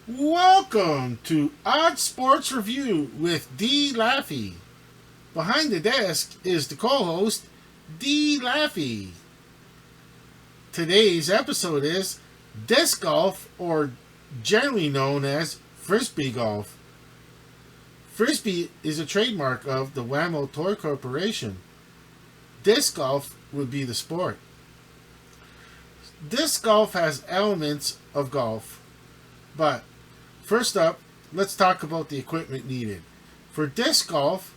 Welcome to Odd Sports Review with D Laffi. Behind the desk is the co-host, D Laffi. Today's episode is disc golf, or generally known as frisbee golf. Frisbee is a trademark of the Wham-O Toy Corporation. Disc golf would be the sport. Disc golf has elements of golf, but first up, let's talk about the equipment needed. For disc golf,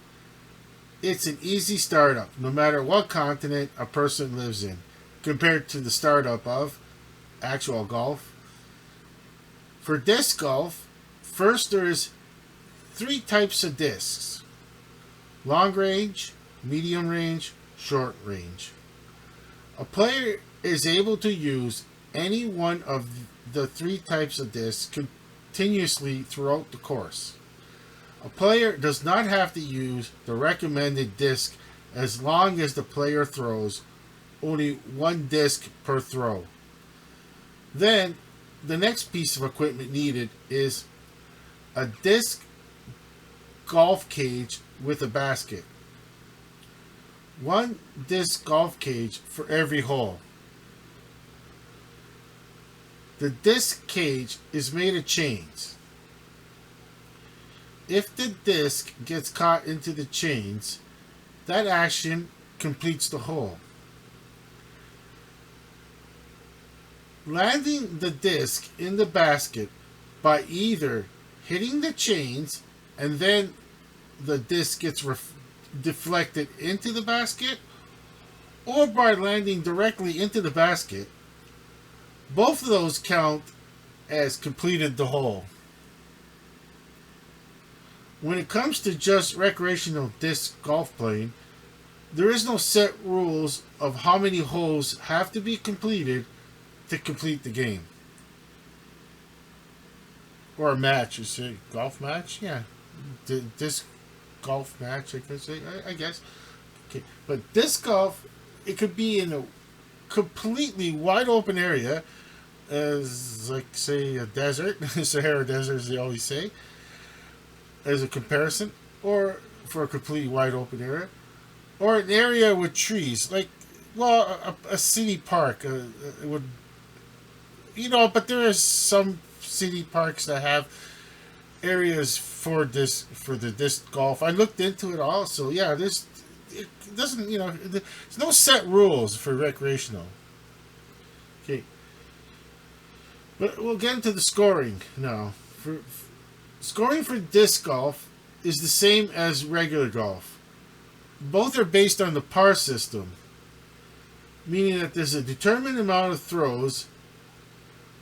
it's an easy startup, no matter what continent a person lives in, compared to the startup of actual golf. For disc golf, first there's three types of discs: long range, medium range, short range. A player is able to use any one of the three types of discs continuously throughout the course. A player does not have to use the recommended disc as long as the player throws only one disc per throw. Then, the next piece of equipment needed is a disc golf cage with a basket. One disc golf cage for every hole. The disc cage is made of chains. If the disc gets caught into the chains, that action completes the hole. Landing the disc in the basket by either hitting the chains and then the disc gets deflected into the basket, or by landing directly into the basket, both of those count as completed the hole. When it comes to just recreational disc golf playing, there is no set rules of how many holes have to be completed to complete the game. Or a match, you say. Golf match? Yeah. Disc golf match, I could say. I guess. Okay. But disc golf, it could be in a completely wide open area, as like say a desert, Sahara Desert as they always say, as a comparison, or for a completely wide open area, or an area with trees, like a city park. It would, but there is some city parks that have areas for the disc golf. I looked into it also. Yeah, it doesn't, there's no set rules for recreational. Okay. But we'll get into the scoring now. Scoring for disc golf is the same as regular golf. Both are based on the par system, meaning that there's a determined amount of throws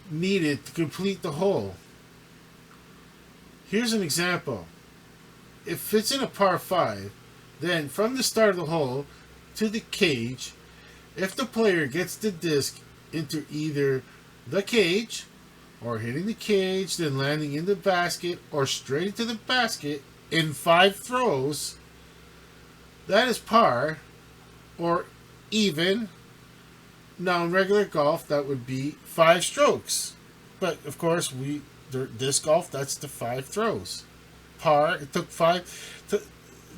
needed to complete the hole. Here's an example. If it's in a par 5, then from the start of the hole to the cage, if the player gets the disc into either the cage, or hitting the cage, then landing in the basket, or straight into the basket in 5 throws, that is par, or even. Now in regular golf, that would be 5 strokes. But of course, disc golf, that's the 5 throws. Par, it took 5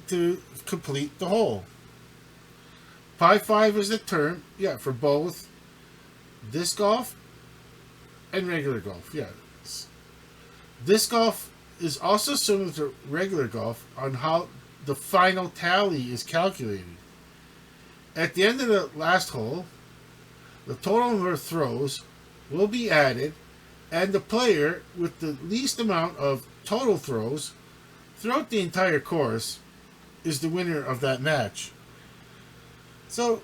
to complete the hole. Pi 5 is the term, for both disc golf and regular golf. Disc golf is also similar to regular golf on how the final tally is calculated. At the end of the last hole, the total number of throws will be added, and the player with the least amount of total throws throughout the entire course is the winner of that match. So,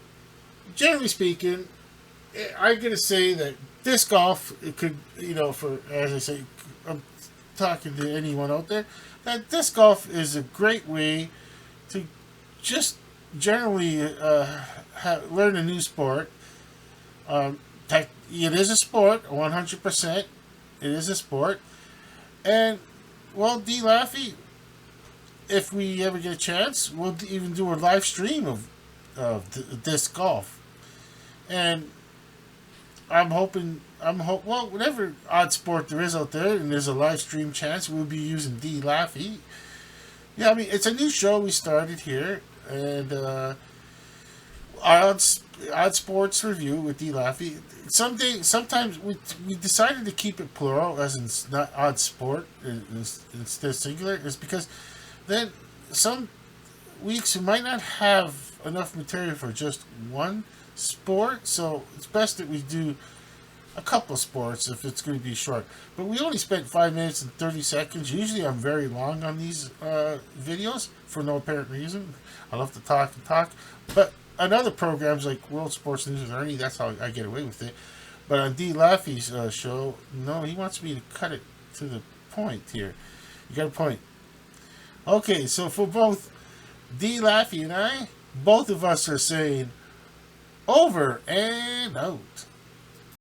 generally speaking, I'm going to say that disc golf, it could, as I say, I'm talking to anyone out there, that disc golf is a great way to just generally learn a new sport. It is a sport, 100%. It is a sport. And, well, D Laffi, if we ever get a chance, we'll even do a live stream of disc golf. And I'm hoping well, whatever odd sport there is out there, and there's a live stream chance, we'll be using D Laffi. Yeah, I mean, it's a new show we started here, and odd sports review with D Laffi. Sometimes we decided to keep it plural, as in not odd sport instead of singular, is because then some weeks we might not have enough material for just one sport, so it's best that we do a couple sports if it's going to be short. But we only spent 5 minutes and 30 seconds. Usually I'm very long on these videos for no apparent reason. I love to talk and talk. But on other programs like World Sports News with Ernie, that's how I get away with it. But on D Laffi's show, no, he wants me to cut it to the point here. You got a point. Okay, so for both D Laffi and I, both of us are saying over and out.